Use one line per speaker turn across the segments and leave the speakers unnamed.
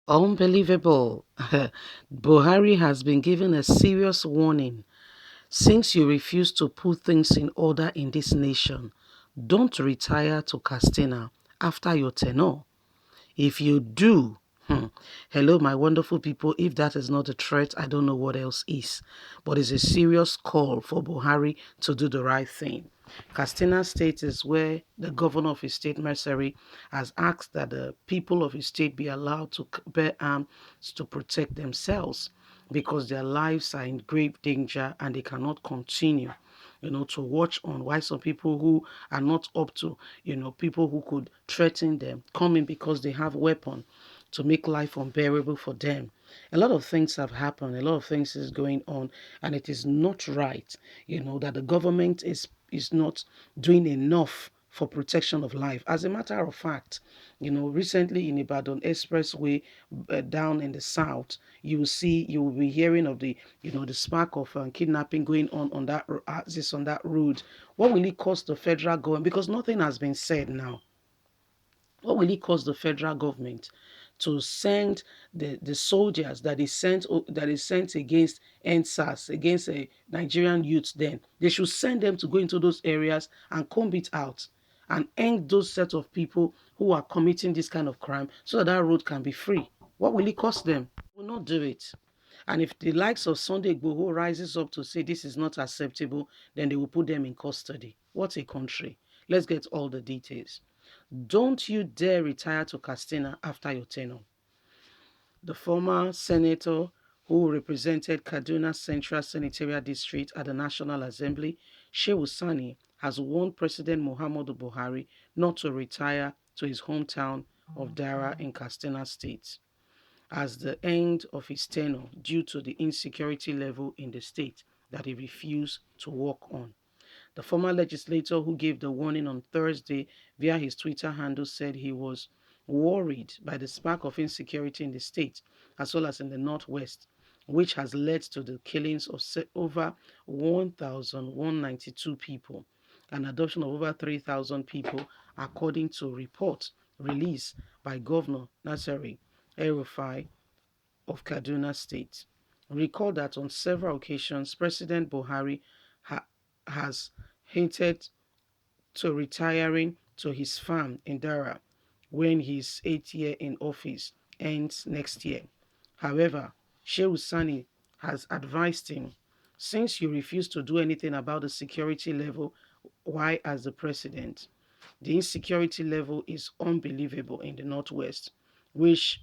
Unbelievable. Buhari has been given a serious warning. Since you refuse to put things in order in this nation, don't retire to Katsina after your tenure. If you do, hello, my wonderful people, if that is not a threat, I don't know what else is. But it's a serious call for Buhari to do the right thing. Katsina State is where the governor of his state, Mercery, has asked that the people of his state be allowed to bear arms to protect themselves because their lives are in grave danger and they cannot continue to watch on why some people who are not up to, people who could threaten them come in because they have weapon to make life unbearable for them. A lot of things have happened, a lot of things is going on, and it is not right, that the government is not doing enough for protection of life. As a matter of fact, recently in Ibadan Expressway down in the south, you will be hearing of the spark of kidnapping going on that axis on that road. What will it cost the federal government? Because nothing has been said now. What will it cost the federal government to send the soldiers that is sent against NSAS, against a Nigerian youth? Then they should send them to go into those areas and comb it out and end those set of people who are committing this kind of crime so that that road can be free. What will it cost them? Will not do it. And if the likes of Sunday Igboho rises up to say this is not acceptable, then they will put them in custody. What a country. Let's get all the details. Don't you dare retire to Katsina after your tenure. The former senator who represented Kaduna Central Senatorial District at the National Assembly, Shehu Sani, has warned President Muhammadu Buhari not to retire to his hometown of Dara in Katsina State as the end of his tenure due to the insecurity level in the state that he refused to work on. The former legislator who gave the warning on Thursday via his Twitter handle said he was worried by the spark of insecurity in the state as well as in the Northwest, which has led to the killings of over 1,192 people and adoption of over 3,000 people, according to reports released by Governor Naseri El-Rufai of Kaduna State. Recall that on several occasions, President Buhari has hinted to retiring to his farm in Dara when his 8th year in office ends next year. However, Shehu Sani has advised him, since you refuse to do anything about the security level, why as the president? The insecurity level is unbelievable in the Northwest, which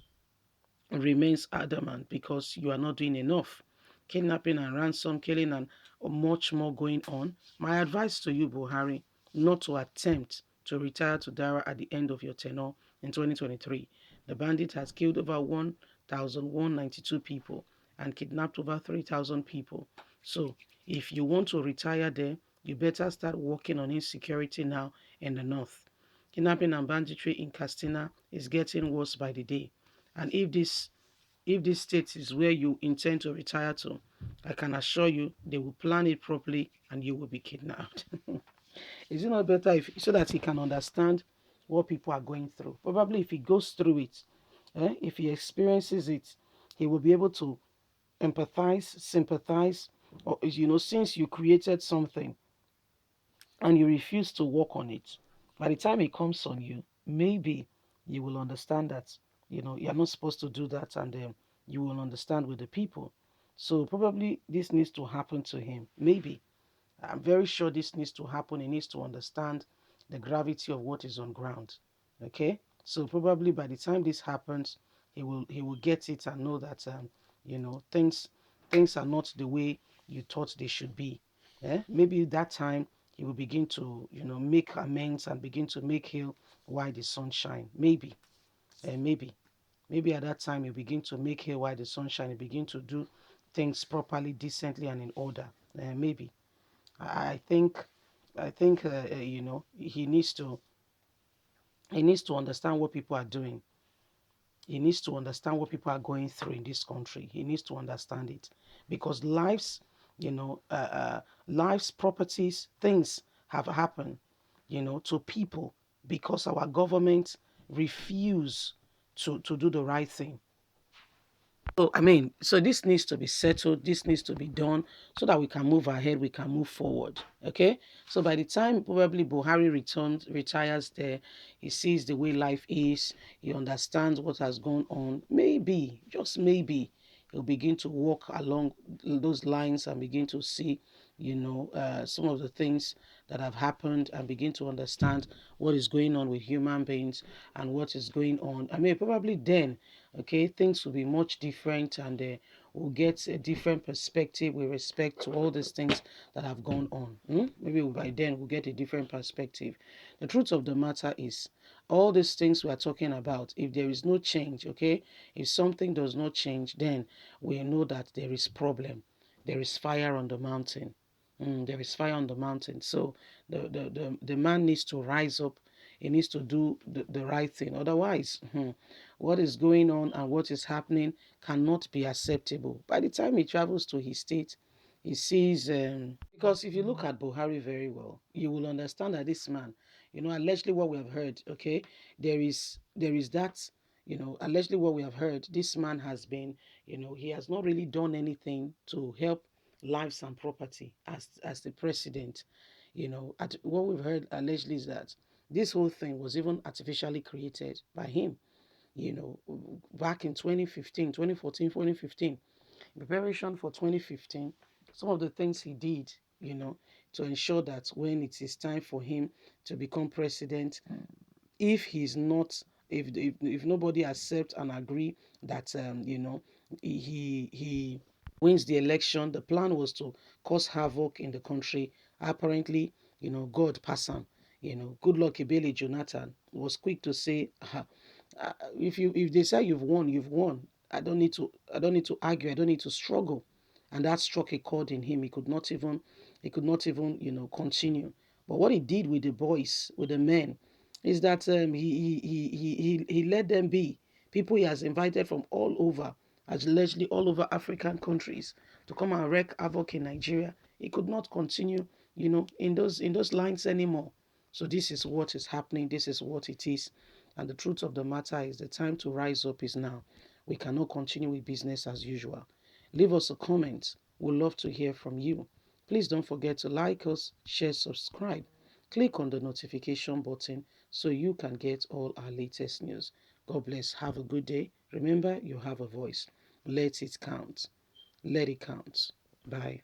remains adamant because you are not doing enough. Kidnapping and ransom killing and much more going on. My advice to you, Buhari, not to attempt to retire to Dara at the end of your tenure in 2023. The bandit has killed over 1,192 people and kidnapped over 3,000 people. So if you want to retire there, you better start working on insecurity now in the north. Kidnapping and banditry in Katsina is getting worse by the day. And if this state is where you intend to retire to, I can assure you they will plan it properly and you will be kidnapped. Is it not better if so that he can understand what people are going through? Probably if he goes through it, if he experiences it, he will be able to empathize, sympathize, or since you created something and you refuse to work on it, by the time it comes on you, maybe you will understand that you're not supposed to do that, and you will understand with the people. So probably this needs to happen to him. Maybe I'm very sure this needs to happen. He needs to understand the gravity of what is on ground. Okay, so probably by the time this happens, he will get it and know that things are not the way you thought they should be. Maybe that time he will begin to make amends and begin to make hay while the sun shine. Maybe at that time you begin to make hay while the sun shine. You begin to do things properly, decently, and in order. Maybe I think he needs to understand what people are doing. He needs to understand what people are going through in this country. He needs to understand it because lives, properties, things have happened, to people because our government refuse to do the right thing. So, I mean, so this needs to be settled. This needs to be done so that we can move ahead. We can move forward. Okay. So by the time probably Buhari retires there, he sees the way life is. He understands what has gone on. Maybe, just maybe, he'll begin to walk along those lines and begin to see, some of the things that have happened and begin to understand what is going on with human beings and what is going on. I mean, probably then, okay, things will be much different, and we'll get a different perspective with respect to all these things that have gone on. Maybe by then we'll get a different perspective. The truth of the matter is, all these things we are talking about, if there is no change, okay, if something does not change, then we know that there is problem. There is fire on the mountain. There is fire on the mountain. So the man needs to rise up. He needs to do the right thing. Otherwise, what is going on and what is happening cannot be acceptable. By the time he travels to his state, he sees, because if you look at Buhari very well, you will understand that this man, allegedly what we have heard, okay, there is that, allegedly what we have heard, this man has been, he has not really done anything to help lives and property as the president. What we've heard allegedly is that this whole thing was even artificially created by him, back in 2015, 2014, 2015, preparation for 2015, some of the things he did, to ensure that when it is time for him to become president, if he's not, if nobody accepts and agree that, he wins the election, the plan was to cause havoc in the country. Apparently, God pass him. Good luck Ibeli Jonathan was quick to say, if they say you've won, you've won. I don't need to argue. I don't need to struggle. And that struck a chord in him. He could not even continue. But what he did with the boys, with the men, is that he let them be. People he has invited from all over, allegedly all over African countries, to come and wreak havoc in Nigeria. He could not continue, in those lines anymore. So this is what is happening. This is what it is. And the truth of the matter is, the time to rise up is now. We cannot continue with business as usual. Leave us a comment. We'd love to hear from you. Please don't forget to like us, share, subscribe. Click on the notification button so you can get all our latest news. God bless. Have a good day. Remember, you have a voice. Let it count. Let it count. Bye.